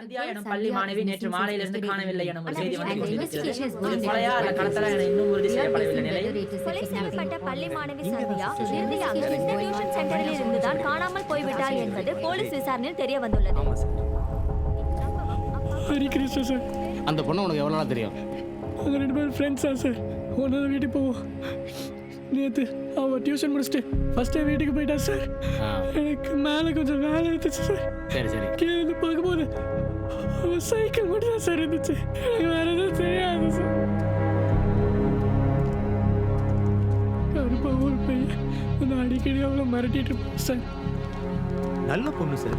சந்தியா எனும் பள்ளி மாணவி நேற்று மாலையிலிருந்து காணவில்லை எனும் ஒரு செய்தி வந்து கொண்டிருக்கிறது. இது கொலையா அல்ல கடத்தலா என இன்னும் உறுதி செய்யப்படவில்லை நிலையில் கொலை செய்யப்பட்ட பள்ளி மாணவி சந்தியா இறுதியாக இந்த டியூஷன் சென்டரில் இருந்துதான் காணாமல் போய்விட்டாள் என்பது போலீஸ் விசாரணையில் தெரிய வந்துள்ளது. ஹரி கிருஷ்ணா சார், அந்த பொண்ணு உனக்கு எவ்வளோ நாள் தெரியும்? அவங்க 2 பேரும் ஃப்ரெண்ட்ஸா சார்? ஒன்றாவது வீட்டுக்கு போவோம். நேற்று அவள் டியூஷன் முடிச்சுட்டு ஃபஸ்ட்டே வீட்டுக்கு போயிட்டா சார். எனக்கு மேலே கொஞ்சம் வேலை இருந்துச்சு சார். சரி சரி. கீழே வந்து பார்க்கும்போது அவள் சைக்கிள் மட்டும் தான் சார் இருந்துச்சு. எனக்கு வேற எதுவும் தெரியாது சார். கருப்பா ஒரு பையன் நான் அடிக்கடி அவளை மிரட்டிட்டு இருப்பேன் சார். நல்ல பொண்ணு சார்,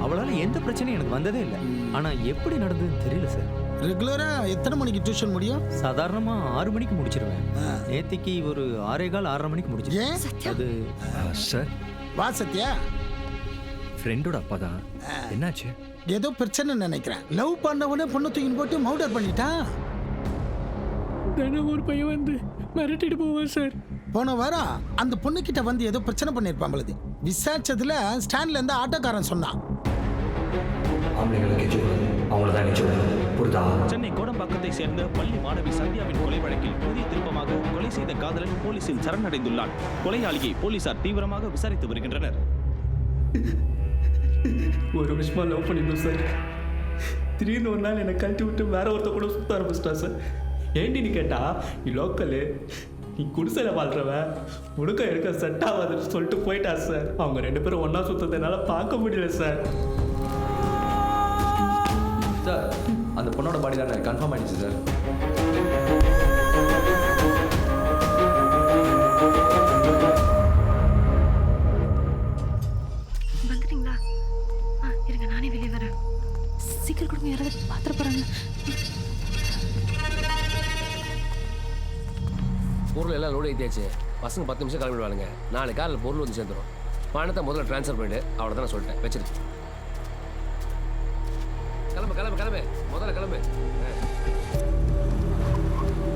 அவளால எந்த பிரச்சனையும் எனக்கு வந்ததே இல்லை. ஆனா எப்படி நடந்ததுன்னு தெரியல சார். ரெகுலரா எத்தனை மணிக்கு டியூஷன் முடியும்? சாதாரணமா 6 மணிக்கு முடிச்சிருவேன். நேத்திக்கு ஒரு 6:15 6:30 மணிக்கு முடிச்சிருவேன். அது சார் வா சத்யா, ஃப்ரெண்டோட அப்பா தான். என்னாச்சு? ஏதோ பிரச்சனை நினைக்கிறேன். லவ் பண்ணவனே பொண்ணு தூக்கின்னு போட்டு மவுடர் பண்ணிட்டான். தினம் ஒரு பையன் வந்து மிரட்டிட்டு போவான் சார். போன வாரம் அந்த பொண்ணுக்கிட்ட வந்து ஏதோ பிரச்சனை பண்ணியிருப்பான் பொழுது. விசாரிச்சதுல ஸ்டாண்ட்ல இருந்து ஆட்டோக்காரன் சொன்னான். சென்னை கோடம்பாக்கத்தை சேர்ந்த பள்ளி மாணவி சந்தியாவின் கொலை வழக்கில் புதிய திருப்பமாக கொலை செய்த காதலன் போலீசில் சரணடைந்துள்ளான். கொலையாளியை போலீசார் தீவிரமாக விசாரித்து வருகின்றனர். ஒரு வருஷமா லவ் பண்ணிருந்தோம் சார். திடீர்னு ஒரு நாள் என்னை கழட்டி விட்டு வேற ஒருத்த கூட சுத்த ஆரம்பிச்சிட்டா சார். ஏண்டின்னு கேட்டா, நீ லோக்கலு, நீ குடிசையில் வாழ்றவன், உடுக்க எடுக்க செட் ஆகாதுன்னு சொல்லிட்டு போயிட்டா சார். அவங்க 2 பேரும் ஒன்றா சுத்தத்தை என்னால் பார்க்க முடியல சார். சார், அந்த பொண்ணோட பாடி தானே கன்ஃபார்ம் ஆயிடுச்சு சார். வந்துட்டீங்களா? இருங்க, நானே வெளியே வரேன். சீக்கிரம் கொடுங்க, யாராவது பாத்திர போறாங்க. பொருள் எல்லாம் லோடு ஏற்றியாச்சு. பசங்க 10 நிமிஷம் கிளம்பிடுவானுங்க. நாளைக்கு காலையில் பொருள் வந்து சேர்ந்துடும். பணத்தை முதல்ல ட்ரான்ஸ்ஃபர் பண்ணிட்டு அவ்வளோ தான் நான் சொல்லிட்டேன். வச்சிருக்கு. கிளம்பு கிளம்பு கிளம்பு, முதல்ல கிளம்பு.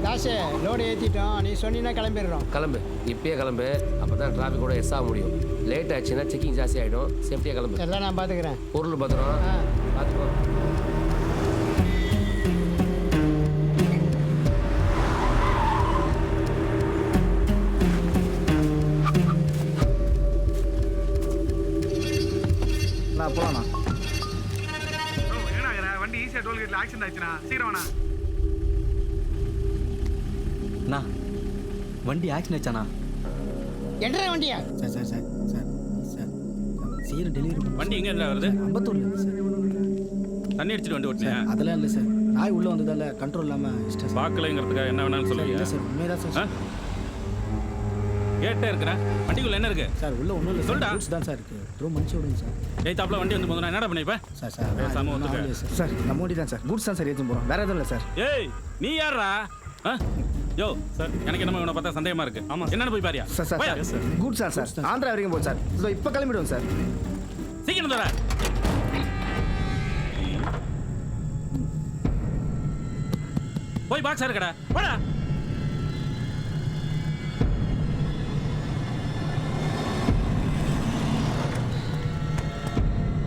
தாசே, லோடு ஏற்றிட்டோம். நீ சொன்னீங்கன்னா கிளம்பிடுறோம். கிளம்பு, இப்பயே கிளம்பு. அப்போ தான் டிராஃபிக் கூட எஸ் ஆக முடியும். லேட் ஆச்சுன்னா செக்கிங் ஜாஸ்தி ஆகிடும். சேஃப்டியாக கிளம்பு. எல்லாம் நான் பார்த்துக்கிறேன். பொருள் பத்திரம் பார்த்துக்கோ. நான் போகலாண்ணா. வண்டி ஈஸியாக டோல்கேட்டில் ஆக்சிடென்ட் ஆச்சுண்ணா. சீக்கிரம் வேணா. அண்ணா, வண்டி ஆக்சிடென்ட் ஆச்சாண்ணா. என்ற வண்டியா? Sir sir sir sir sir சீக்கிரம் டெலிவரி. வண்டி எங்க இருந்தா வருது? அம்பத்தூர்ல சார். தண்ணி அடிச்சுட்டு வண்டி ஓட்டினேன். அதெல்லாம் இல்லை சார். நாய் உள்ள வந்ததால கண்ட்ரோல் இல்லாமல் பார்க்கலைங்கிறதுக்காக என்ன வேணாலும் சொல்லுங்க. இல்லை சார், உண்மையாக சார். கேட்டே இருக்கிறேன். வண்டிக்குள்ள என்ன இருக்கு சார் உள்ள ஒன்றும் இல்லை. சொல்டா. ரூட்ஸ் தான் சார் இருக்கு. ரூம் மனுச்சு விடுங்க சார். தாப்புல வண்டி வந்து போதும். என்னடா பண்ணிப்ப? சார் சார் சார் நம்ம ஓடி தான் சார். குட்ஸ் தான் சார் ஏற்றும் போகிறோம். வேற எதுவும் இல்லை சார். ஏய், நீ யாரா? யோ சார், எனக்கு என்னமோ இவனை பார்த்தா சந்தேகமா இருக்கு. ஆமா, என்னன்னு போய் பாரியா? சார் சார் சார் குட்ஸ் தான் சார். ஆந்திரா வரைக்கும் போகுது சார். இதோ இப்போ கிளம்பிடுவோம் சார். சீக்கிரம் தர. போய் பாக்ஸ் இருக்கடா. போடா.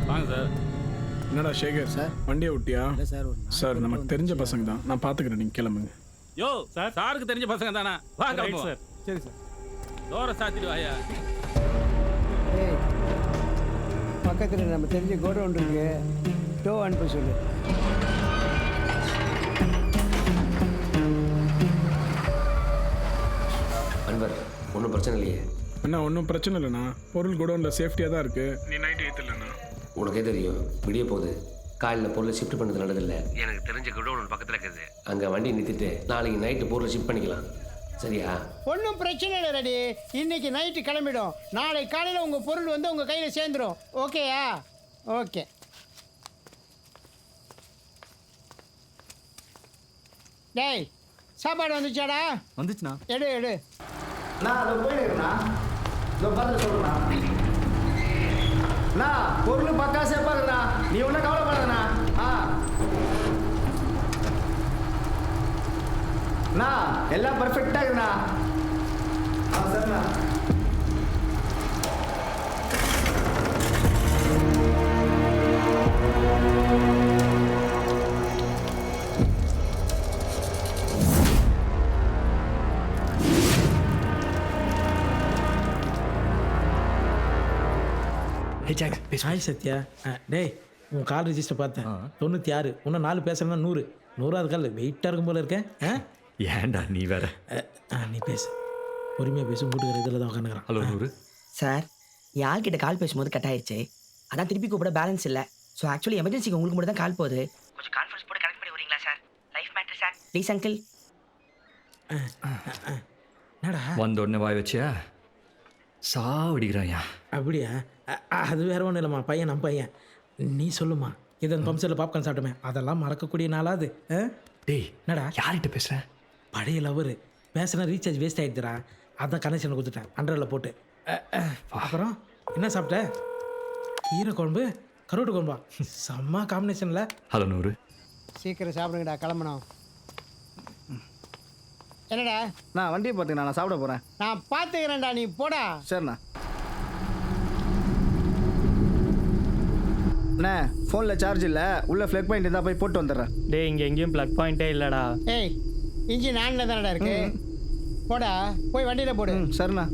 வாங்க சார். என்னடா சேகர் சார், வண்டியை விட்டியா? இல்லை சார். சார் நமக்கு தெரிஞ்ச பசங்க தான். நான் பார்த்துக்கிறேன், நீங்கள் கிளம்புங்க. யோ சார், சாருக்கு தெரிஞ்ச பசங்க தானா? வாங்க சார். சரி சார். டோரை சாத்திட்டு வாயா. ஏய், பக்கத்தில் நம்ம தெரிஞ்ச கோடவுன் இருக்கு. டோ அனுப்ப சொல்லு. அன்பர், ஒன்றும் பிரச்சனை இல்லையே? அண்ணா ஒன்றும் பிரச்சனை இல்லைண்ணா. பொருள் குடோனில் சேஃப்டியாக தான் இருக்குது. நீ நைட்டு ஏற்றலண்ணா. உனக்கே தெரியும், விடிய போகுது. காலையில் பொருளை ஷிஃப்ட் பண்ணது நல்லதில்லை. எனக்கு தெரிஞ்ச குடோன் பக்கத்தில் இருக்குது. அங்கே வண்டி நிறுத்திட்டு நாளைக்கு நைட்டு பொருளை ஷிஃப்ட் பண்ணிக்கலாம். சரியா? ஒன்றும் பிரச்சனை இல்லை ரெடி. இன்னைக்கு நைட்டு கிளம்பிடும். நாளை காலையில் உங்கள் பொருள் வந்து உங்கள் கையில் சேர்ந்துடும். ஓகேயா? ஓகே. டேய், சாப்பாடு வந்துச்சாடா? வந்துச்சுண்ணா. எடு எடு. நான் அதை போயிடுறேண்ணா. இதோ பார்த்து சொல்கிறேண்ணா. பொருள் பக்கா சேஃபாகுண்ணா. நீ ஒன்றும் கவலைப்படாதண்ணா. எல்லாம் பர்ஃபெக்டாக இருக்குண்ணா. சரிண்ணா. ஹாய் சத்யா. டேய் உன் கால் ரிஜிஸ்டர் பார்த்தேன் 96. இன்னும் 4 பேசுறேன்னா 100. 100வது கால் வெயிட்டாக இருக்கும் போல இருக்கேன். ஏன்டா நீ வேற. நீ பேசு, பொறுமையாக பேசு. வீட்டுக்கு இதில் தான் உட்காந்துக்கிறான். ஹலோ நூறு. சார் யார்கிட்ட கால் பேசும்போது கட் ஆயிடுச்சு, அதான் திருப்பி கூப்பிட பேலன்ஸ் இல்லை. ஸோ ஆக்சுவலி எமர்ஜென்சிக்கு உங்களுக்கு மட்டும் தான் கால் போகுது. கொஞ்சம் கான்ஃபரன்ஸ் போட்டு கனெக்ட் பண்ணி வரீங்களா sir? Life matter sir, please uncle. வந்த உடனே வாய் வச்சியா சாவடிக்கிறாயா? அப்படியா? அது வேற ஒன்றும் இல்லைம்மா, பையன் நம்ம பையன். நீ சொல்லுமா, இதன் பம்ப்ஸில் பாப்கார்ன் சாப்பிட்டோமே, அதெல்லாம் மறக்கக்கூடிய நாளாது. டேய் என்னடா யார்கிட்ட பேசுகிறேன்? பழைய லவர் பேசுனா ரீசார்ஜ் வேஸ்ட் ஆகிடுதுடா, அதான் கனெக்ஷன் கொடுத்துட்டேன் 100ல் போட்டு. அப்புறம் என்ன சாப்பிட்ட? கீரை குழம்பு கருவாட்டு குழம்பா, செம்ம காம்பினேஷனில். ஹலோ நூறு. சீக்கிரம் சாப்பிடுங்கடா, கிளம்பணும். என்னடா? நான் வண்டியை பார்த்துக்கண்ணா, நான் சாப்பிட போகிறேன். நான் பார்த்துக்கிறேன்டா, நீ போடா. சரிண்ணா. அண்ணா ஃபோனில் சார்ஜ் இல்லை, உள்ள ஃப்ளக் பாயிண்ட் இருந்தால் போய் போட்டு வந்துடுறேன். டேய் இங்கே எங்கேயும் ப்ளக் பாயிண்ட்டே இல்லைடா. ஏய் இன்ஜின் ஆனில் தானடா இருக்கு, போடா போய் வண்டியில் போடு. சரிண்ணா.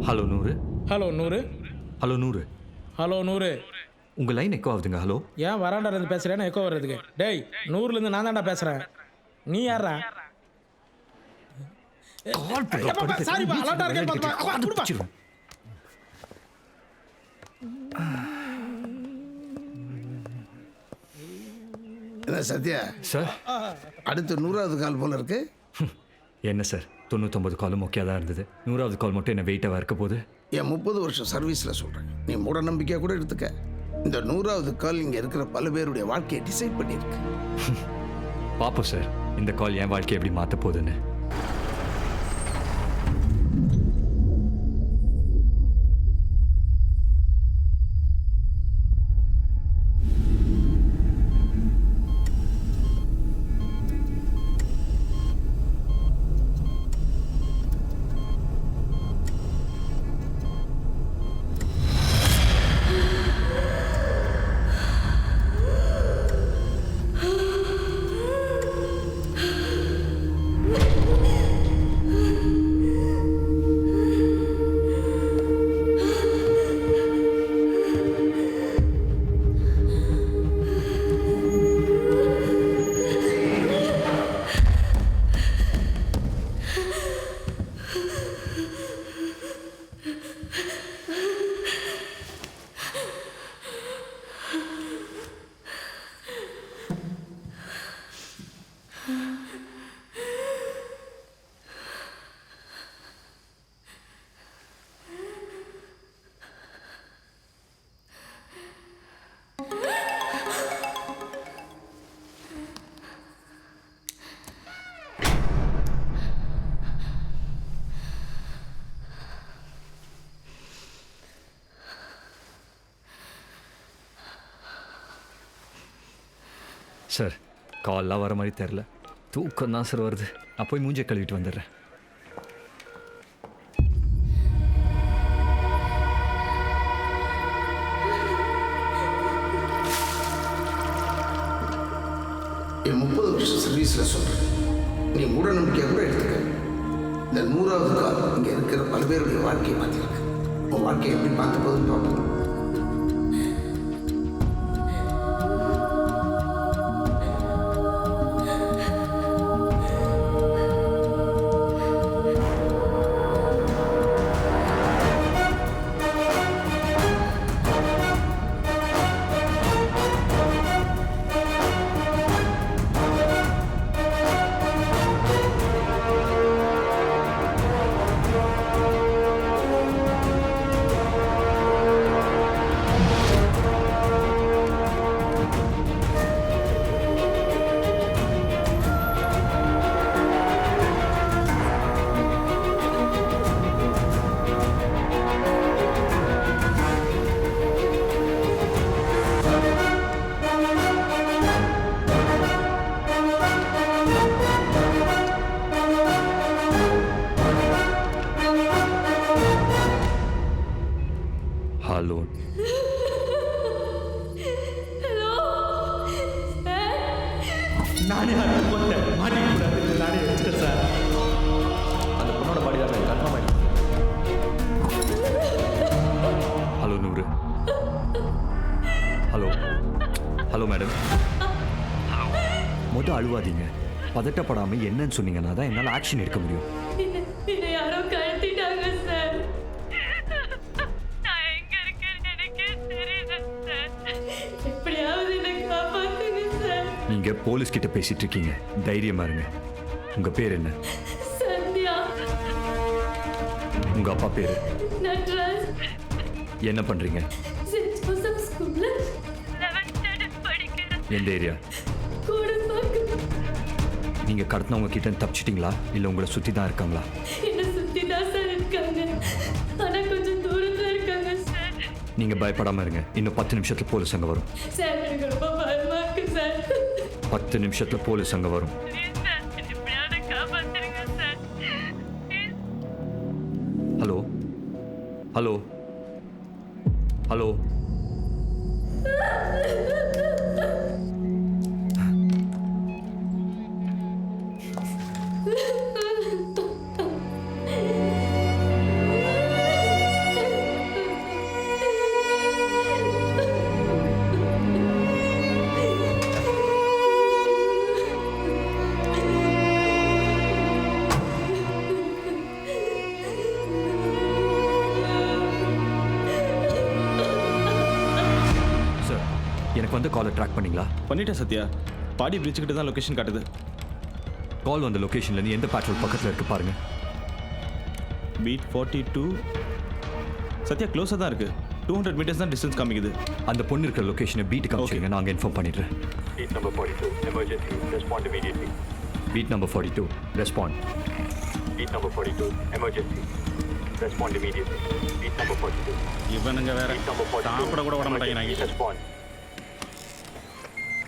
ஹலோ நூறு. ஹலோ நூறு. ஹலோ நூறு. ஹலோ நூறு. உங்கள் லைன் எக்கோ ஆகுதுங்க. ஹலோ. ஏன் வராண்டாலேருந்து பேசுகிறேன்னா எக்கோ வர்றதுக்கு? டேய் 100லேருந்து நான் தான்டா பேசுகிறேன், நீ யாரா? என்ன சத்யா சார், அடுத்து 100வது கால் போல இருக்கு. என்ன சார் 99 காலும் மொக்கையாக தான் இருந்தது, 100வது கால் மட்டும் என்ன வெயிட்டாக இருக்க போகுது. என் 30 வருஷம் சர்வீஸில் சொல்கிறேன், நீ மூட நம்பிக்கையாக கூட எடுத்துக்க. இந்த 100வது கால் இங்கே இருக்கிற பல பேருடைய வாழ்க்கையை டிசைட் பண்ணியிருக்கு. பார்ப்போம் சார் இந்த கால் என் வாழ்க்கையை எப்படி மாற்ற போகுதுன்னு. சார் கால்லாம் வர மாதிரி தெரில, தூக்கம் தான் சார் வருது. நான் போய் மூஞ்சை கழுவிட்டு வந்துடுறேன். என் 30 வருஷம் சர்வீஸில் சொல்கிறேன், நீ மூட நம்பிக்கையாக கூட எடுத்துக்க. இந்த 100வது கால் இங்கே இருக்கிற பல பேருடைய வாழ்க்கையை மாற்றிருக்கு. உன் வாழ்க்கையை எப்படி பார்க்க போகுதுன்னு பார்ப்போம். alone. நானே அதை போட்டேன் மாட்டிக்கூடாது நானே வச்சுட்டேன் சார். அந்த பொண்ணோட பாடி தானே கன்ஃபார்ம் ஆகிடுச்சு. ஹலோ நூறு. Hello hello madam. மொதல் அழுவாதீங்க, பதட்டப்படாமல் என்னன்னு சொன்னீங்கன்னா தான் என்னால் ஆக்ஷன் எடுக்க முடியும். இதை யாரோ கடத்திட்டாங்க சார். நான் எங்க இருக்கேன்னு எனக்கே தெரியல சார். எப்படியாவது என்னை காப்பாத்துங்க சார். நீங்கள் போலீஸ் கிட்ட பேசிட்டு இருக்கீங்க, தைரியமா இருங்க. உங்கள் பேர் என்ன? சந்தியா. உங்கள் அப்பா பேர் நட்ராஜ். என்ன பண்ணுறீங்க? சென்ட் ஜோசப் ஸ்கூல்ல 11th ஸ்டாண்டர்ட் படிக்கிறேன். எந்த ஏரியா? கோடம்பாக்கம். நீங்கள் கடத்தினவங்க கிட்ட தப்பிச்சிட்டிங்களா இல்லை உங்களை சுற்றி தான் இருக்காங்களா? என்னை சுத்தி தான் சார் இருக்காங்க. ஆனா கொஞ்சம் தூரத்துல இருக்காங்க சார். நீங்கள் பயப்படாமல் இருங்க, இன்னும் 10 நிமிஷத்தில் போலீஸ் அங்கே வரும். சார் எனக்கு ரொம்ப பயமா இருக்கு சார். 10 நிமிஷத்தில் போலீஸ் அங்கே வரும். ப்ளீஸ் சார், எப்படியாவது காப்பாத்துருங்க sir. Hello hello hello. Sir, எனக்கு வந்து காலை ட்ராக் பண்ணீங்களா? பண்ணிட்டேன் சத்யா. பாடி பிரிட்ஜ் கிட்ட தான் லொகேஷன் காட்டுது. கால் வந்த லொகேஷன்லேருந்து எந்த பேட்ரோல் பக்கத்தில் இருக்கு பாருங்க. பீட் 42. சத்யா க்ளோஸாக தான் இருக்கு. 200 மீட்டர்ஸ் தான் டிஸ்டன்ஸ் காமிக்குது. அந்த பொண்ணு இருக்கிற லொகேஷனை பீட்டுக்கு காமிச்சிங்க, நான் அங்கே இன்ஃபார்ம் பண்ணிடுறேன். Beat number 42, emergency, respond immediately. Beat number 42, respond. Beat number 42, emergency, respond immediately. Beat number 42. இவனுங்க வேற Beat number 42, சாப்பிட கூட விட மாட்டேங்கிறாங்க. respond.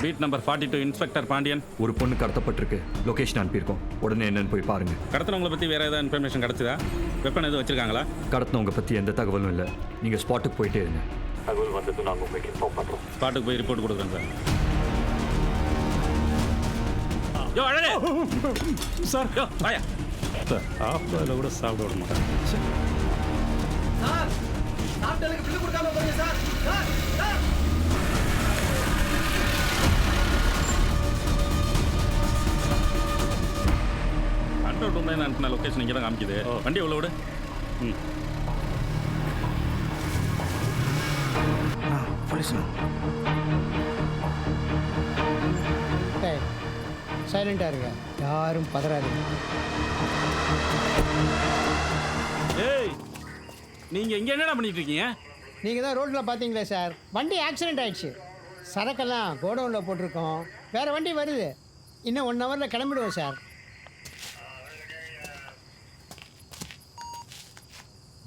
Beat number 42, inspector Pandian. ஒரு பொண்ணு கடத்தப்பட்டிருக்கு, லொகேஷன் அனுப்பியிருக்கோம், உடனே என்னன்னு போய் பாருங்க. கடத்தினவங்களை பற்றி வேற ஏதாவது இன்ஃபர்மேஷன் கிடைச்சதா? வெப்பன் எதுவும் வச்சிருக்காங்களா? கடத்தினவங்க பற்றி எந்த தகவலும் இல்லை, நீங்கள் ஸ்பாட்டுக்கு போயிட்டே இருங்க. தகவல் வந்தது நாங்கள் உங்களுக்கு இன்ஃபார்ம் பண்ணுறோம். ஸ்பாட்டுக்கு போய் ரிப்போர்ட் கொடுக்குறேன் சார். யோ அழகே சார். யோ வாயா சார். ஆஃப்டரில் கூட சாப்பிட விட மாட்டேன். சார் சாப்பிட்டலுக்கு பில்லு கொடுக்காம போறீங்க சார். சார் சார் கண்ட்ரோல் ரூம்ல அனுப்பின லொகேஷன் இங்கே தான் காமிக்குது. வண்டி உள்ள விடு. ம் போலீஸ்ண்ணா. சைலண்டாக இருங்க, யாரும் பதறாதீங்க. ஏய் நீங்கள் இங்கே என்னடா பண்ணிட்டு இருக்கீங்க? நீங்கள் தான் ரோட்டில் பார்த்தீங்களே சார், வண்டி ஆக்சிடென்ட் ஆயிடுச்சு. சரக்கெல்லாம் கோடவுனில் போட்டிருக்கோம், வேறு வண்டி வருது. இன்னும் 1 ஹவரில் கிளம்பிடுவோம் sir.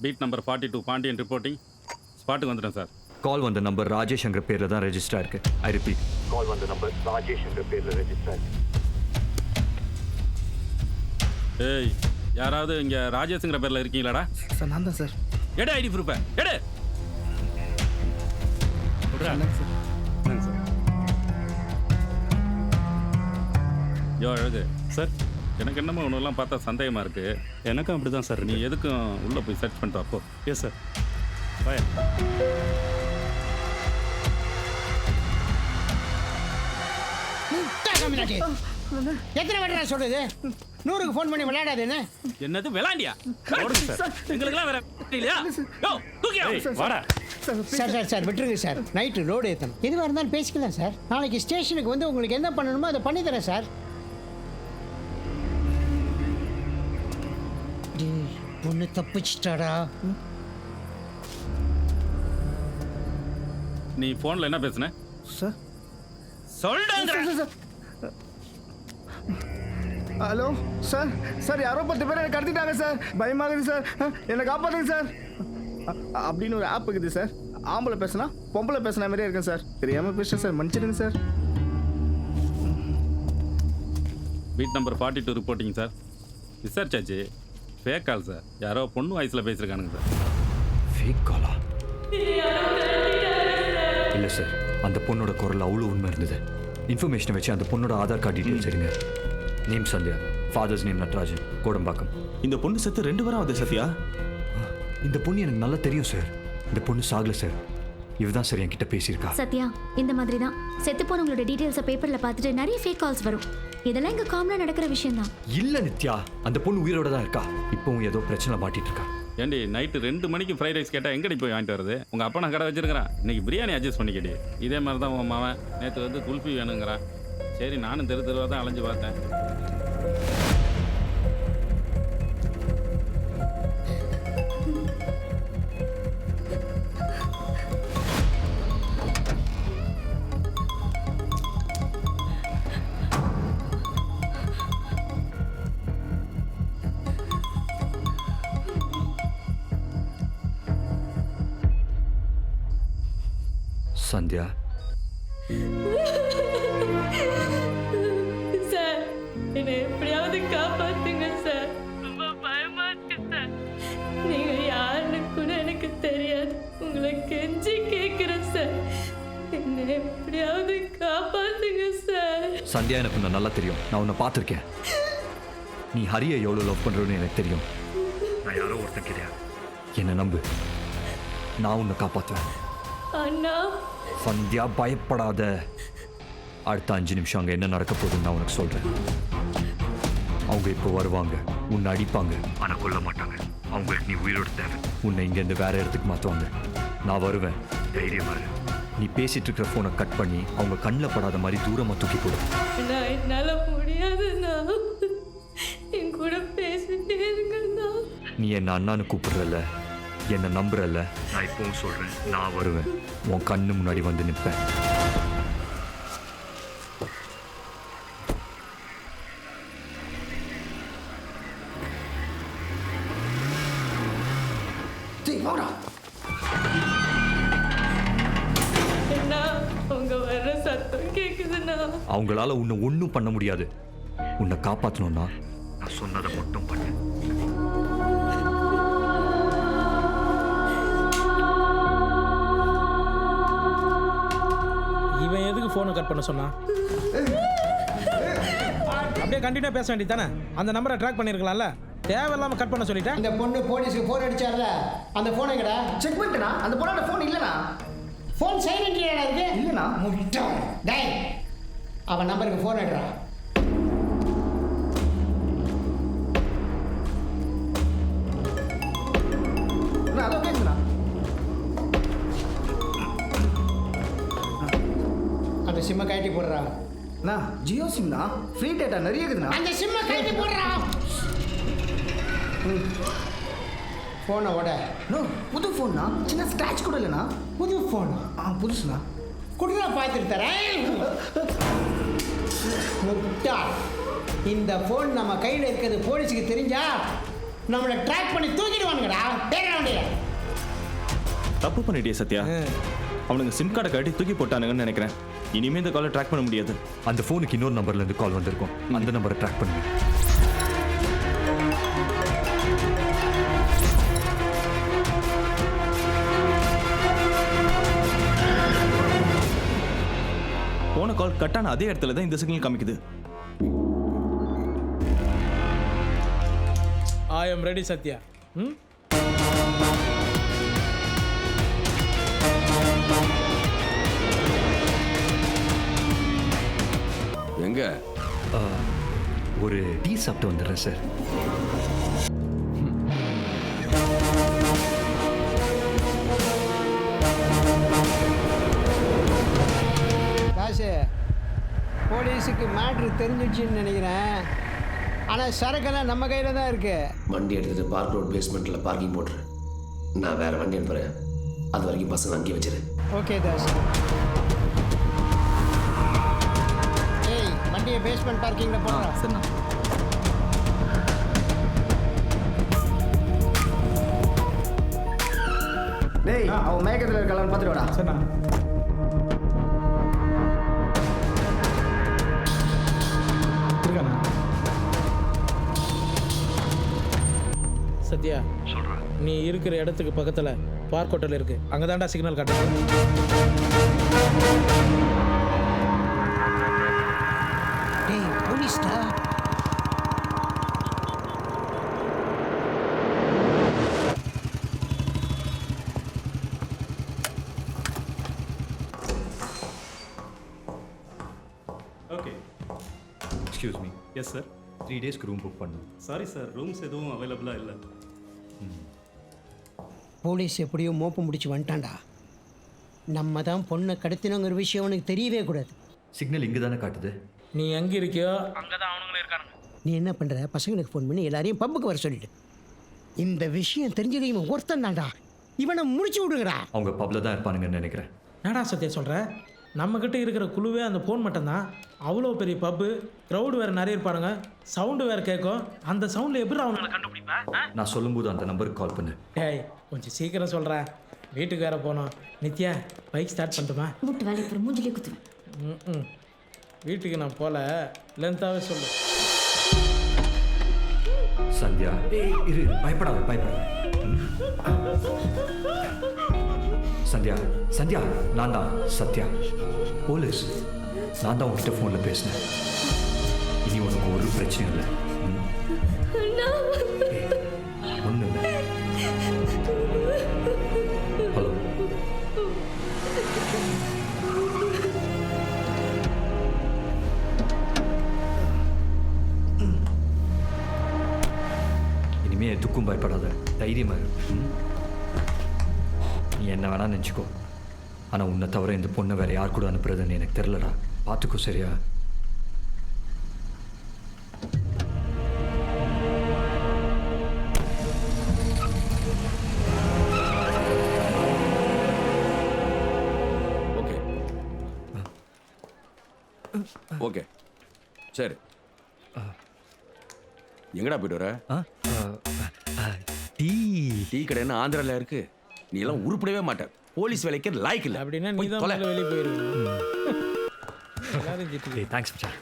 Beat number 42 Pandian reporting. ஸ்பாட்டுக்கு வந்துட்டேன் சார். கால் வந்த நம்பர் ராஜேஷ்ங்கிற பேரில் தான் ரெஜிஸ்டர் ஆயிருக்கு. ஐ ரிப்பீட், கால் வந்த நம்பர் ராஜேஷ் என்ற பேரில் ரெஜிஸ்டர். ஏய் யாராவது இங்கே ராஜேஷுங்கிற பேரில் இருக்கீங்களாடா? சார் நான் தான் சார். எடு ஐடி ப்ரூஃபை எடு. யோ அழகு சார், எனக்கு என்னமோ ஒன்றுலாம் பார்த்தா சந்தேகமாக இருக்குது. எனக்கும் அப்படி தான் சார். நீ எதுக்கும் உள்ளே போய் சர்ச் பண்ணிட்டு அப்போ. Yes sir. பாய். எத்தனை வாட்டி சொல்றது? 100க்கு ஃபோன் பண்ணி விளையாடாதுன்னு. என்னது விளாண்டியா? எங்களுக்குலாம் வேற இல்லையா? யோ தூக்கியா வாடா. சார் சார் சார் விட்டுருங்க சார், நைட்டு லோடு ஏற்றணும். எதுவாக இருந்தாலும் பேசிக்கலாம் சார். நாளைக்கு ஸ்டேஷனுக்கு வந்து உங்களுக்கு என்ன பண்ணணுமோ அதை பண்ணி தரேன் சார். பொண்ணு தப்பிச்சிட்டாடா. நீ ஃபோனில் என்ன பேசுன சார்? சொல்லுங்க. Hello sir. சார் யாரோ 10 பேர் என்னை கடத்திட்டாங்க சார். பயமாகுது சார், என்னை காப்பாற்றுங்க சார். அப்படின்னு ஒரு ஆப் இருக்குது சார். ஆம்பளை பேசுனா பொம்பளை பேசுன மாதிரியே இருக்கேன் சார். தெரியாமல் பேசுகிறேன் சார், மன்னிச்சிடுங்க sir. Beat number 42 reporting sir. விசாரிச்சாச்சு, ஃபேக் கால் சார். யாரோ பொண்ணு வயசில் பேசியிருக்கானுங்க சார். ஃபேக் காலா? இல்லை சார், அந்த பொண்ணோட குரல் அவ்வளோ உண்மை இருந்தது. இன்ஃபர்மேஷனை வச்சு அந்த பொண்ணோட ஆதார் கார்டு டீட்டெயில்ஸ் எடுங்க. Name Sandhya, father's name Natrajan, Kodambakkam. இந்த பொண்ணு செத்து 2 வாரம் ஆகுது சத்யா. இந்த பொண்ணு எனக்கு நல்லா தெரியும் சார். இந்த பொண்ணு சாகல சார். இவதான் சார் என்கிட்ட பேசியிருக்கா. சத்யா, இந்த மாதிரி தான் செத்து போனவங்களோட டீடைல்ஸை பேப்பர்ல பார்த்துட்டு நிறைய ஃபேக் கால்ஸ் வரும். இதெல்லாம் இங்க காமனா நடக்கிற விஷயம் தான். இல்ல நித்யா, அந்த பொண்ணு உயிரோட தான் இருக்கா. இப்பவும் ஏதோ பிரச்சனை மாட்டிட்டு இருக்கா. ஏண்டி நைட்டு 2 மணிக்கு ஃப்ரைட் ரைஸ் கேட்டால் எங்கடி போய் வாங்கிட்டு வருது? உங்கள் அப்பா நான் கடை வச்சிருக்கிறேன், இன்னைக்கு பிரியாணி அட்ஜஸ்ட் பண்ணிக்கடி. இதே மாதிரி தான் உன் மாவன் நேற்று வந்து குல்ஃபி வேணுங்கிறான். சரி, நானும் தெருவாக தான் அலைஞ்சு பார்த்தேன். சந்தியா, சார், என்னை எப்படியாவது காப்பாத்துங்க சார். ரொம்ப பயமா இருக்கு சார். நீங்க யாருன்னு கூட எனக்கு தெரியாது. உங்களை கெஞ்சி கேட்கிறேன் சார். என்னை எப்படியாவது காப்பாத்துங்க சார். சந்தியா, எனக்கு உன்னை நல்லா தெரியும். நான் உன்னை பார்த்துருக்கேன். நீ ஹரியை எவ்வளோ லவ் பண்ணுறன்னு எனக்கு தெரியும். நான் யாரோ ஒருத்தன் கிடையாது. என்னை நம்பு, நான் உன்னை காப்பாற்றுவேன். அண்ணா, சந்தியா, பயப்படாத. அடுத்த 5 நிமிஷம் அங்கே என்ன நடக்க போகுதுன்னு நான் உனக்கு சொல்கிறேன். அவங்க இப்போ வருவாங்க, உன்னை அடிப்பாங்க, ஆனால் கொல்ல மாட்டாங்க. அவங்களுக்கு நீ உயிரோடு தேவை. உன்னை இங்கேருந்து வேற இடத்துக்கு மாற்றுவாங்க. நான் வருவேன், தைரியமாக இரு. நீ பேசிட்டு இருக்கிற ஃபோனை கட் பண்ணி அவங்க கண்ணில் படாத மாதிரி தூரமாக தூக்கி போடு. என்னால முடியாதுண்ணா. என் கூட பேசிட்டே இருங்கண்ணா. நீ என்ன அண்ணான்னு கூப்பிடுறல, என்னை நம்புறல. நான் இப்பவும் சொல்கிறேன், நான் வருவேன், உன் கண்ணு முன்னாடி வந்து நிற்பேன். அண்ணா, உங்க வர்ற சத்தம் கேக்குதுண்ணா. அவங்களால உன்னை ஒன்றும் பண்ண முடியாது. உன்னை காப்பாற்றணும்னா நான் சொன்னதை மட்டும் பண்ணு. இவன் எதுக்கு ஃபோனை கட் பண்ண சொன்னா? அப்படியே கண்டினியூ பேச வேண்டியது தானே? அந்த நம்பரை ட்ராக் பண்ணியிருக்கலாம்ல. தேவையில்லாம கட் பண்ண சொல்லிட்டேன். இந்த பொண்ணு போலீஸுக்கு ஃபோன் அடிச்சார்ல, அந்த ஃபோன் எங்கடா? செக் பண்ணிட்டேனா? அந்த பொண்ணோட ஃபோன் இல்லைண்ணா. ஃபோன் சைலண்ட்லயா இருக்கு? இல்லைண்ணா. முட்டாள். டேய், அவன் நம்பருக்கு ஃபோன் எடுறா. அதோ கேட்குண்ணா. அந்த சிம்மை கழட்டி போடுறா. அண்ணா, ஜியோ சிம்னா ஃப்ரீ டேட்டா நிறைய இருக்குதுண்ணா. அந்த சிம்மை கழட்டி போடுறா. ஃபோனை ஓட. நோ, புது ஃபோன்னா, சின்ன ஸ்க்ராட்ச் கூட இல்லைண்ணா. புது ஃபோன்? புதுசுண்ணா. குடுறா, பார்த்துட்டு தரேன். முட்டாள். இந்த ஃபோன் நம்ம கையில் இருக்கிறது போலீஸுக்கு தெரிஞ்சா நம்மளை ட்ராக் பண்ணி தூக்கிடுவானுங்கடா. பேர வண்டியில தப்பு பண்ணிட்டே சத்யா. அவனுங்க சிம் கார்டை கட்டி தூக்கி போட்டானுங்கன்னு நினைக்கிறேன். இனிமே இந்த காலை ட்ராக் பண்ண முடியாது. அந்த ஃபோனுக்கு இன்னொரு நம்பர்ல இருந்து கால் வந்திருக்கும். அந்த நம்பரை ட்ராக் பண்ணுங்க. போன கால் கட்டான அதே இடத்துல தான் இந்த சிக்னல் காமிக்குது. I am ready Sathya. எங்க? ஒரு டீ சாப்பிட்டு வந்துடுறேன் சார். காசு போலீஸுக்கு மேட்ரு தெரிஞ்சிடுச்சின்னு நினைக்கிறேன். ஆனால் சரக்கெல்லாம் நம்ம கையில் தான் இருக்கு. வண்டி எடுத்துகிட்டு பார்க் ரோட் பேஸ்மெண்ட்டில் பார்க்கிங் போட்டுரு. நான் வேறு வண்டி அனுப்புகிறேன். அது வரைக்கும் பசங்க அங்கேயே வச்சிரு. ஓகே தாஸ். ஏய், வண்டியை பேஸ்மெண்ட் பார்க்கிங்கில் போடுறா. சரிண்ணா. டேய், அவன் மேகத்தில் இருக்கலாம் பார்த்துட்டு வாடா. சரிண்ணா. சத்யா சொல்கிறேன். நீ இருக்கிற இடத்துக்கு பக்கத்தில் பார்க் ஹோட்டல் இருக்கு, அங்கே தான்டா சிக்னல் காட்டுது. டேய் போலீஸ்டா. Okay. Excuse me. Yes sir. 3 டேஸ்க்கு ரூம் புக் பண்ணணும். சாரி சார், ரூம்ஸ் எதுவும் அவைலபிளாக இல்லை. போலீஸ் எப்படியோ மோப்பம் முடிச்சு வந்துட்டான்டா. நம்ம தான் பொண்ணை கடத்தினோங்கிற விஷயம் அவனுக்கு தெரியவே கூடாது. சிக்னல் இங்கே தானே காட்டுது. நீ எங்கே இருக்கியோ அங்கே தான் அவனுங்களும் இருக்கானுங்க. நீ என்ன பண்ணுற, பசங்களுக்கு ஃபோன் பண்ணி எல்லாரையும் பப்புக்கு வர சொல்லிடு. இந்த விஷயம் தெரிஞ்சது இவன் ஒருத்தன் தான்டா, இவனை முடிச்சு விடுங்கடா. அவங்க பப்ல தான் இருப்பானுங்கன்னு நினைக்கிறேன். என்னடா சத்யா சொல்கிற? நம்மக்கிட்ட இருக்கிற குழுவே அந்த ஃபோன் மட்டும்தான். அவ்வளோ பெரிய பப்பு, க்ரௌடு வேறு நிறைய இருப்பானுங்க, சவுண்டு வேறு கேட்கும். அந்த சவுண்டில் எப்படி அவங்களை கண்டுபிடிப்பேன்? நான் சொல்லும்போது அந்த நம்பருக்கு கால் பண்ணு. டேய் கொஞ்சம் சீக்கிரம் சொல்கிறேன், வீட்டுக்கு வேறு போனோம். நித்யா பைக் ஸ்டார்ட் பண்ணிட்டுமா? மூட்டு வேலை அப்புறம் மூஞ்சிலே குத்துவேன். ம் வீட்டுக்கு நான் போல, லென்த்தாகவே சொல்லு. சந்தியா இரு, பயப்படாத பயப்படாத. சந்தியா சந்தியா, நான் தான் சத்யா, போலீஸ். நான் தான் உங்ககிட்ட ஃபோனில் பேசினேன். இனி உனக்கு ஒரு பிரச்சனையும் இல்லை. ஒன்றும் இல்லை. ஹலோ. இனிமே எதுக்கும் பயப்படாத, தைரியமா இரு. நீ என்ன வேணா நினச்சிக்கோ, ஆனால் உன்னை தவிர இந்த பொண்ணை வேற யார் கூட அனுப்புறதுன்னு எனக்கு தெரிலடா. பார்த்துக்கோ சரியா? ஓகே ஓகே சரி. எங்கடா போயிட்டு வர? டீ டீ கடை என்ன ஆந்திரால இருக்கு? நீ எல்லாம் உருப்படவே மாட்ட. போலீஸ் வேலைக்கு லாய்க்கு இல்லை. அப்படின்னா நீ தான் முதல்ல வெளியே போயிருக்கணும். தேங்க்ஸ் மச்சான்.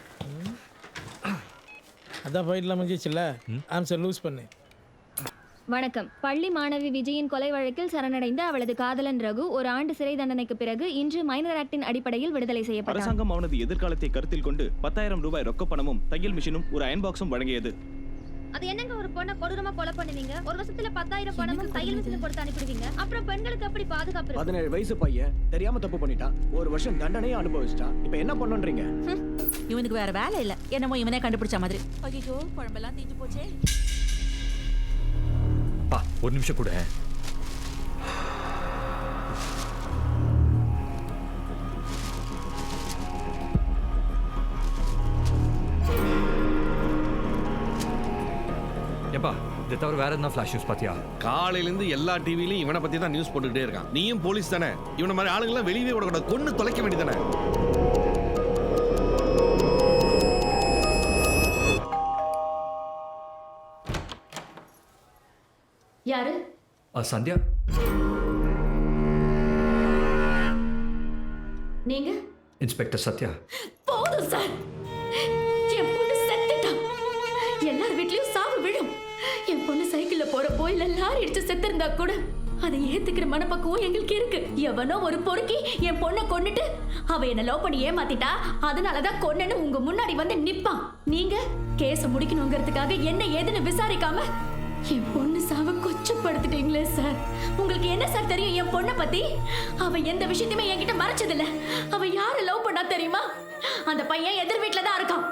அதான் ஃபைட்லாம் முடிஞ்சிச்சுல்ல, ஆன்சர் லூஸ் பண்ணு. வணக்கம். பள்ளி மாணவி விஜயின் கொலை வழக்கில் சரணடைந்த அவளது காதலன் ரகு ஒரு ஆண்டு சிறை தண்டனைக்கு பிறகு இன்று மைனர் ஆக்டின் அடிப்படையில் விடுதலை செய்யப்பட்டார். அரசாங்கம் அவனது எதிர்காலத்தை கருத்தில் கொண்டு 10,000 ரூபாய் ரொக்க பணமும் தையல் மிஷினும் ஒரு அயன் பாக்ஸும் வழங்கியது. அது என்னங்க, ஒரு பொண்ணை கொடூரமா கொலை பண்ணுவீங்க, ஒரு வருஷத்துல 10,000 பணமும் தையல் மிஷின் கொடுத்து அனுப்பிடுவீங்க, அப்புறம் பெண்களுக்கு எப்படி பாதுகாப்பு? 17 வயசு பையன் தெரியாம தப்பு பண்ணிட்டான், ஒரு வருஷம் தண்டனையே அனுபவிச்சிட்டான். இப்ப என்ன பண்ணுன்றீங்க? இவனுக்கு வேற வேலை இல்ல, என்னமோ இவனே கண்டுபிடிச்ச மாதிரி. ஐயோ குழம்பெல்லாம் தீஞ்சு போச்சே. பா ஒரு நிமிஷம் கூட. ஏப்பா இதை தவிர வேற என்ன ஃபிளாஷ் நியூஸ் பாத்தியா? காலையிலேருந்து எல்லா டிவிலையும் இவனை பத்தி தான் நியூஸ் போட்டுக்கிட்டே இருக்கான். நீயும் போலீஸ் தானே, இவனை மாதிரி ஆளுங்கெல்லாம் வெளியவே விடக்கூடாது, கொன்னு தொலைக்க வேண்டியதானே. யாரு? சந்தியா. நீங்க? இன்ஸ்பெக்டர் சத்யா. போதும் சார், என் பொண்ணு செத்துட்டா. எல்லார் வீட்லயும் சாவு விழும். என் பொண்ணு சைக்கிள்ல போறப்போ இல்ல லாரி இடிச்சு செத்திருந்தா கூட அதை ஏத்துக்கிற மனப்பக்குவம் எங்களுக்கு இருக்கு. எவனோ ஒரு பொறுக்கி என் பொண்ணை கொன்னுட்டு அவ என்ன லவ் பண்ணி ஏமாத்திட்டா, அதனாலதான் கொன்னன்னு உங்க முன்னாடி வந்து நிப்பான். நீங்க கேஸ முடிக்கணுங்கிறதுக்காக என்ன ஏதுன்னு விசாரிக்காம என் பொண்ணு சாவ கொச்சப்படுத்திட்டீங்களே சார். உங்களுக்கு என்ன சார் தெரியும் என் பொண்ணை பத்தி? அவ எந்த விஷயத்தையுமே என்கிட்ட மறைச்சதில்ல. அவ யாரை லவ் பண்ணா தெரியுமா? அந்த பையன் எதிர் வீட்டுல தான் இருக்கான்.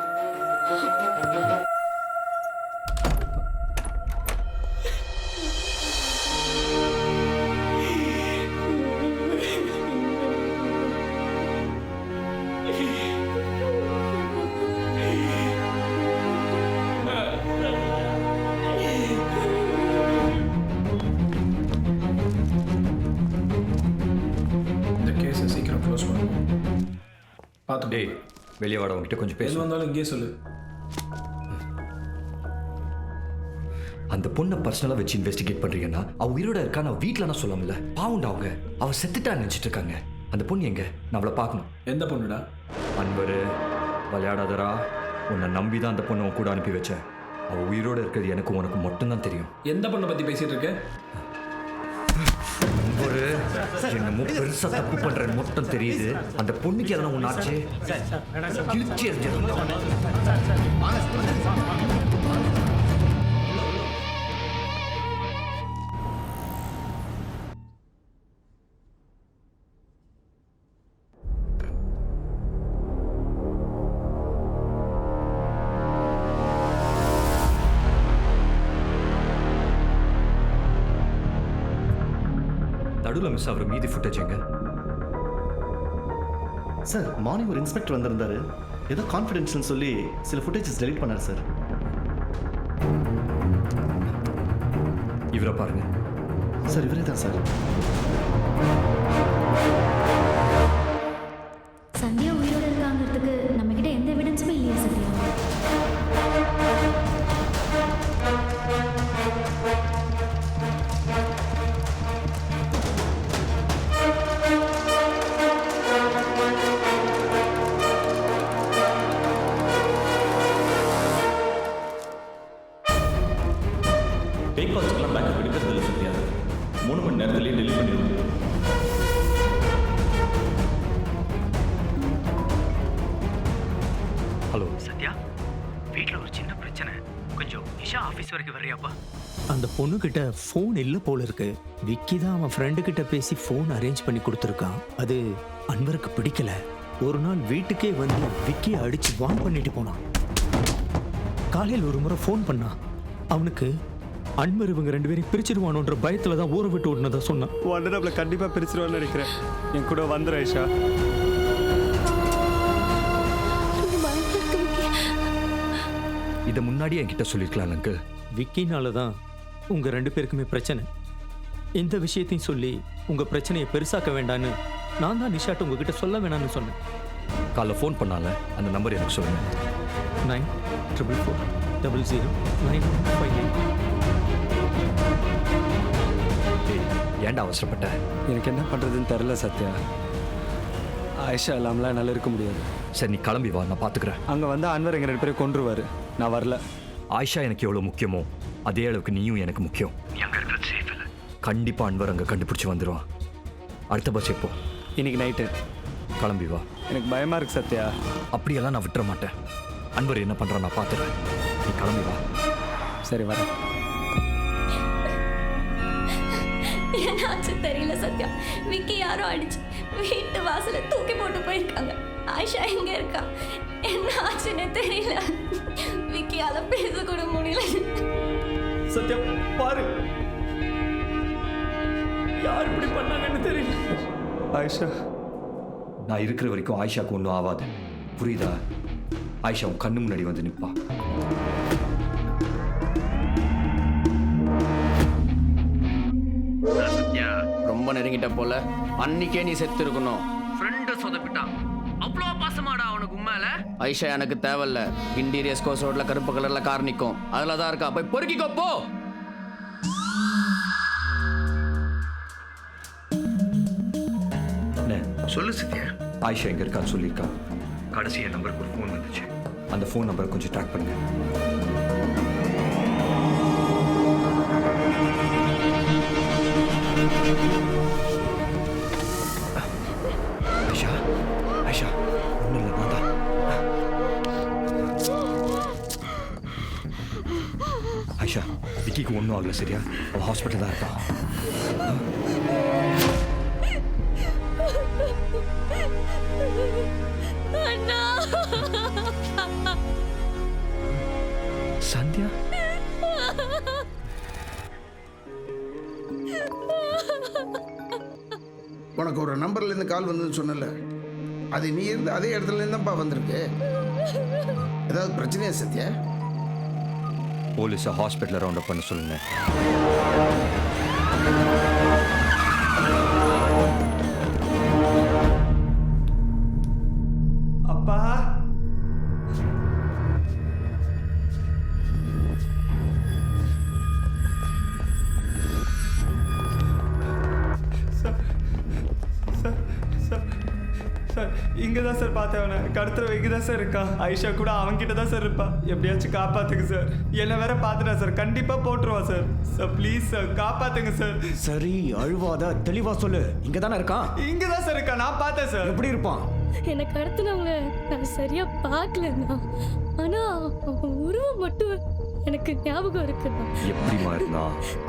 பார்த்து டேய் வெளியே வாட, உங்ககிட்ட கொஞ்சம் பேச வந்தாலும் இங்கே சொல்லு. அந்த பொண்ணை பர்சனலாக வச்சு இன்வெஸ்டிகேட் பண்ணுறீங்கன்னா அவ உயிரோட இருக்கா நான் வீட்டில் சொல்லல. பாவுண்டா அவங்க, அவ செத்துட்டா நினச்சிட்டு இருக்காங்க. அந்த பொண்ணு எங்க? நான் அவளை பார்க்கணும். எந்த பொண்ணுடா? அன்பரு விளையாடாதரா, உன்னை நம்பி தான் அந்த பொண்ணை கூட அனுப்பி வச்சேன். அவள் உயிரோடு இருக்கிறது எனக்கு உனக்கு மட்டும்தான் தெரியும். எந்த பொண்ணை பற்றி பேசிகிட்டு இருக்க? ஒரு என்னமோ பெருசாக தப்பு பண்ணுறேன்னு மட்டும் தெரியுது. அந்த பொண்ணுக்கு எதனா ஒன்றாச்சு கிழிச்சி எறிஞ்சிடும். நடுவில் மிஸ் ஆகிற மீதி ஃபுட்டேஜ் எங்க? சார் மார்னிங் ஒரு இன்ஸ்பெக்டர் வந்திருந்தாரு. ஏதோ கான்ஃபிடென்ஷியல் சொல்லி சில ஃபுட்டேஜஸ் டெலிட் பண்ணார் சார். இவரை பாருங்க சார். இவரே தான் சார். சந்தியா உயிரோடு இருக்காங்கிறதுக்கு நம்ம கிட்ட எந்த எவிடன்ஸுமே இல்லையா சத்யா? பேக் கால்ஸ்க்கெல்லாம் பேக்கப் எடுக்கிறது இல்லை சத்யா. 3 மணி நேரத்துலேயே டெலிட் பண்ணிடுவோம். ஹலோ சத்யா, வீட்டில் ஒரு சின்ன பிரச்சனை. கொஞ்சம் நிஷா ஆஃபீஸ் வரைக்கும் வர்றியாப்பா? அந்த பொண்ணுக்கிட்ட ஃபோன் இல்லை போல இருக்கு. விக்கி தான் அவன் ஃப்ரெண்டு கிட்ட பேசி ஃபோன் அரேஞ்ச் பண்ணி கொடுத்துருக்கான். அது அன்வருக்கு பிடிக்கல. ஒரு நாள் வீட்டுக்கே வந்து விக்கியை அடிச்சு வான் பண்ணிட்டு போனான். காலையில் ஒரு முறை ஃபோன் பண்ணான். அவனுக்கு அன்வர் இவங்க 2 பேரையும் பிரிச்சிருவானோன்ற பயத்தில் தான் ஊரை விட்டு ஓடுனதா சொன்னான். ஒன்றரை கண்டிப்பாக பிரிச்சிருவான்னு நினைக்கிறேன். என் கூட வந்துரு ஐஷா. இதை முன்னாடியே என்கிட்ட சொல்லியிருக்கலாம் அங்கிள். விக்கினால தான் உங்க 2 பேருக்குமே பிரச்சனை. இந்த விஷயத்தையும் சொல்லி உங்க பிரச்சனையை பெருசாக்க வேண்டான்னு நான் தான் நிஷாட்ட உங்ககிட்ட சொல்ல வேணாம்னு சொன்னேன். காலைல ஃபோன் பண்ணால அந்த நம்பர் எனக்கு சொல்லுங்க. 9444000958. ஏன்டா அவசரப்பட்ட? எனக்கு என்ன பண்ணுறதுன்னு தெரில சத்யா. ஆயிஷா இல்லாமலாம் என்னால் இருக்க முடியாது. சரி நீ கிளம்பி வா, நான் பார்த்துக்கிறேன். அங்கே வந்து அன்வர் எங்கள் 2 பேரும் கொன்றுவார். நான் வரல. ஆயிஷா எனக்கு எவ்வளோ முக்கியமோ அதே அளவுக்கு நீயும் எனக்கு முக்கியம். அங்கே இருக்கிறது சேஃப் இல்லை. கண்டிப்பாக அன்வர் அங்கே கண்டுபிடிச்சி வந்துடுவான். அடுத்த பஸ் எப்போ? இன்னைக்கு நைட்டு. கிளம்பி வா. எனக்கு பயமாக இருக்கு சத்யா. அப்படியெல்லாம் நான் விட்டுற மாட்டேன். அன்வர் என்ன பண்ணுறான் நான் பார்த்துறேன். நீ கிளம்பி வா. சரி வரேன். என்னாச்சு தெரியல சத்யா. விக்கி யாரோ அடிச்சு வீட்டு வாசல தூக்கி போட்டு போயிருக்காங்க. ஆயிஷா எங்க இருக்கா? என்ன ஆச்சுன்னு தெரியல. விக்கியால பேச கூட முடியல. சத்யா பாரு, யார் இப்படி பண்ணாங்கன்னு தெரியல. ஆயிஷா, நான் இருக்கிற வரைக்கும் ஆயிஷாவுக்கு ஒன்றும் ஆகாது, புரியுதா? ஆயிஷா உன் கண்ணு முன்னாடி வந்து நிற்பா. சத்யா ரொம்ப நெருங்கிட்ட போல. அன்னைக்கே நீ செத்து இருக்கணும். ஃப்ரெண்டு சொதப்பிட்டான். அவ்வளோ பாசமாடா அவனுக்கு உண்மையில. ஐஷா எனக்கு தேவையில்ல. இன்டீரியர் ஸ்கோர்ஸ் ரோட்ல கருப்பு கலர்ல கார் நிற்கும். அதில் தான் இருக்கா. போய் பொறுக்கிக்கோ போ. சொல்லு சத்யா. ஆயிஷா எங்க இருக்கான்னு சொல்லியிருக்கா. கடைசி என் நம்பருக்கு ஒரு ஃபோன் வந்துச்சு. அந்த ஃபோன் நம்பரை கொஞ்சம் ட்ராக் பண்ணுங்க. ஆயிஷா, ஆயிஷா ஒன்றும் இல்லை, நான் தான். ஆயிஷா, விக்கிக்கு ஒன்றும் ஆகல சரியா? அவன் ஹாஸ்பிட்டல் தான் இருக்கான். சந்தியா, உனக்கு ஒரு நம்பர்லேருந்து கால் வந்ததுன்னு சொன்னல, அது நீ இருந்து அதே இடத்துலேருந்து தான்ப்பா வந்திருக்கு. ஏதாவது பிரச்சனையா சத்யா? போலீஸை ஹாஸ்பிட்டலில் ரவுண்ட் அப் பண்ண சொல்லுங்க. அப்பா, சார் இங்கே தான் சார் பார்த்தேன் அவனை. கடத்துற இங்கே தான் சார் இருக்கா. ஐஷா கூட அவன்கிட்ட தான் சார் இருப்பா. எப்படியாச்சும் காப்பாத்துங்க சார். என்னை வேற பார்த்துட்டா சார். கண்டிப்பாக போட்டுருவா சார். சார் ப்ளீஸ் சார் காப்பாத்துங்க சார். சரி அழுவாத, தெளிவா சொல்லு. இங்கே தானே இருக்கான்? இங்கே தான் சார் இருக்கா. நான் பார்த்தேன் சார். எப்படி இருப்பான்? என்னை கடத்தினவங்க நான் சரியா பார்க்கலண்ணா. ஆனா அவன் உருவம் மட்டும் எனக்கு ஞாபகம் இருக்குண்ணா. எப்படிமா இருந்தா?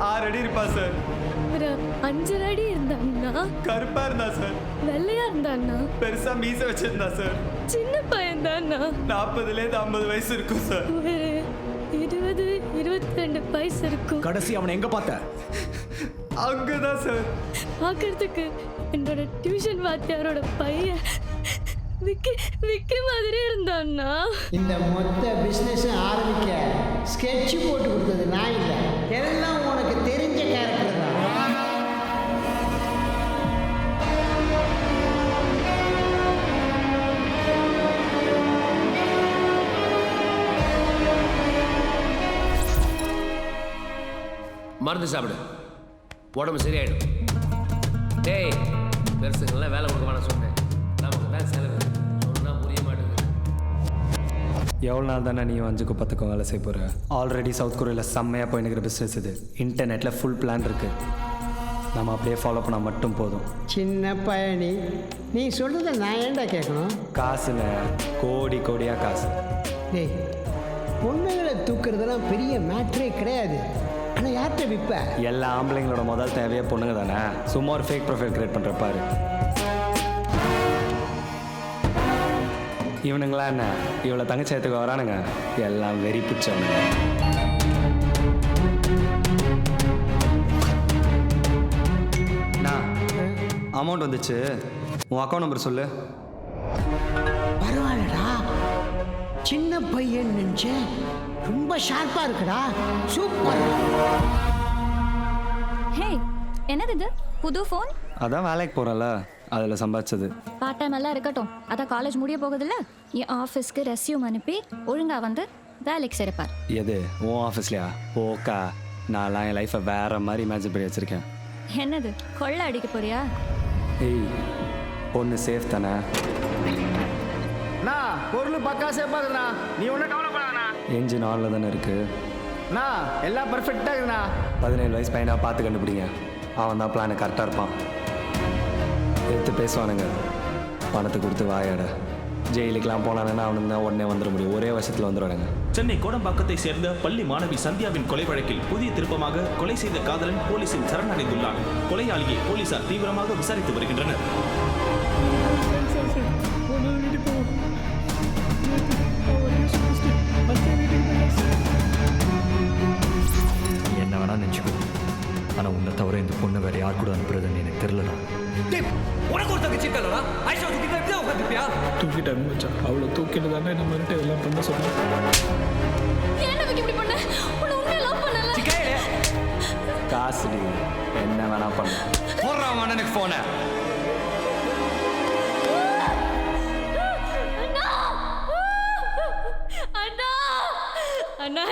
6 அடி இருப்பா சார். ஒரு 5 அடி இருந்தான்னா. கருப்பா இருந்தா சார். வெள்ளையா இருந்தான்னா. பெருசா மீச வச்சிருந்தா சார். சின்ன பையன் தானா. 40லேருந்து 50 வயசு இருக்கும் சார். ஒரு 20-22 வயசு இருக்கும். கடைசி அவனை எங்க பார்த்த? அங்கதான் சார். பார்க்கறதுக்கு என்னோட டியூஷன் வாத்தியாரோட பையன் விக்கி மாதிரி இருந்தான்னா. இந்த மொத்த பிஸ்னஸ் ஆரம்பிக்க ஸ்கெட்ச் போட்டு கொடுத்தது நான் இல்லை, எல்லாம் உனக்கு தெரிஞ்ச கேரக்டர் தான். மருந்து சாப்பிடு, உடம்பு சரியாயிடும். டேய் பெருசுங்கள்லாம் வேலை கொடுக்க வேணாம் சொன்னேன். நமக்கு தான் செலவு. சொன்னால் புரிய மாட்டேங்குது. எவ்வளோ நாள் தானே நீ 5க்கும் 10க்கும் வேலை செய்ய போகிற? ஆல்ரெடி சவுத் கொரியாவில் செம்மையாக போயினுக்கிற பிஸ்னஸ் இது. இன்டர்நெட்டில் ஃபுல் பிளான் இருக்குது. நம்ம அப்படியே ஃபாலோ பண்ணால் மட்டும் போதும். சின்ன பயணி, நீ சொல்கிறத நான் ஏன்டா கேட்கணும்? காசுல கோடி கோடியாக காசு. டேய், பொண்ணுங்களை தூக்குறதெல்லாம் பெரிய மேட்ரே கிடையாது. ஆனால் யார்கிட்ட விற்ப? எல்லா ஆம்பளைங்களோட முதல் தேவையே பொண்ணுங்க தானே. சும்மா ஒரு ஃபேக் ப்ரொஃபைல் கிரியேட் பண்ணுற பாரு. இவனுங்களா என்ன இவ்வளோ தங்கச்சேத்துக்கு வரானுங்க, எல்லாம் வெறி பிடிச்சவனுங்க. அமௌண்ட் வந்துச்சு, உன் அக்கௌண்ட் நம்பர் சொல்லு. பரவாயில்லடா, சின்ன பையன் நினச்சேன், ரொம்ப ஷார்ப்பா இருக்குடா. சூப்பர். ஹே, என்னது இது? புது ஃபோன்? அதான் வேலைக்கு போகிறேன்ல, அதில் சம்பாதிச்சது. பார்ட் டைம் எல்லாம் இருக்கட்டும், அதான் காலேஜ் முடிய போகுதுல்ல. என் ஆஃபீஸ்க்கு ரெஸ்யூம் அனுப்பி ஒழுங்கா வந்து வேலைக்கு சேர்ப்பார். எது உன் ஆஃபீஸ்லையா? ஓக்கா, நான்லாம் என் லைஃப்பை வேற மாதிரி இமேஜின் பண்ணி வச்சுருக்கேன். என்னது கொள்ளை அடிக்க போறியா? ஏய், பொண்ணு சேஃப் தானே? பொருள் பக்கா சேஃபாக இருக்குண்ணா, நீ ஒன்றும் கவலைப்படாதண்ணா. என்ஜின் ஆனில் தானே இருக்குது. எல்லாம் பர்ஃபெக்டாக இருக்குண்ணா. 17 வயசு பையனாக பார்த்து கண்டுபிடிங்க. அவன் தான் பிளானு கரெக்டாக இருப்பான். எடுத்து பேசுவானுங்க, பணத்தை கொடுத்து வாயாட. ஜெயிலுக்கெல்லாம் போனானுன்னா அவனுக்கு தான் உடனே வந்துட முடியும். ஒரே வருஷத்தில் வந்துடுவானுங்க. சென்னை கோடம்பாக்கத்தை சேர்ந்த பள்ளி மாணவி சந்தியாவின் கொலை வழக்கில் புதிய திருப்பமாக கொலை செய்த காதலன் போலீசில் சரணடைந்துள்ளான். கொலையாளியை போலீசார் தீவிரமாக விசாரித்து வருகின்றனர். என்ன வேணா நினச்சிக்கோ, ஆனால் உன்னை தவிர இந்த பொண்ணு வேற யார் கூட அனுப்புறதுன்னு எனக்கு தெரியலடா. உனக்கு ஒரு தங்கச்சி இருக்கலடா. ஐஷா தூக்கிட்டு எப்படி உட்காந்துப்பியா? தூக்கிட்டாங்க மச்சான். அவளை தூக்கிட்டு தானே நம்ம வந்துட்டு எல்லாம் பண்ண சொன்னேன். காசு என்ன வேணா பண்ண போடுறான் எனக்கு போன. அண்ணா, அண்ணா,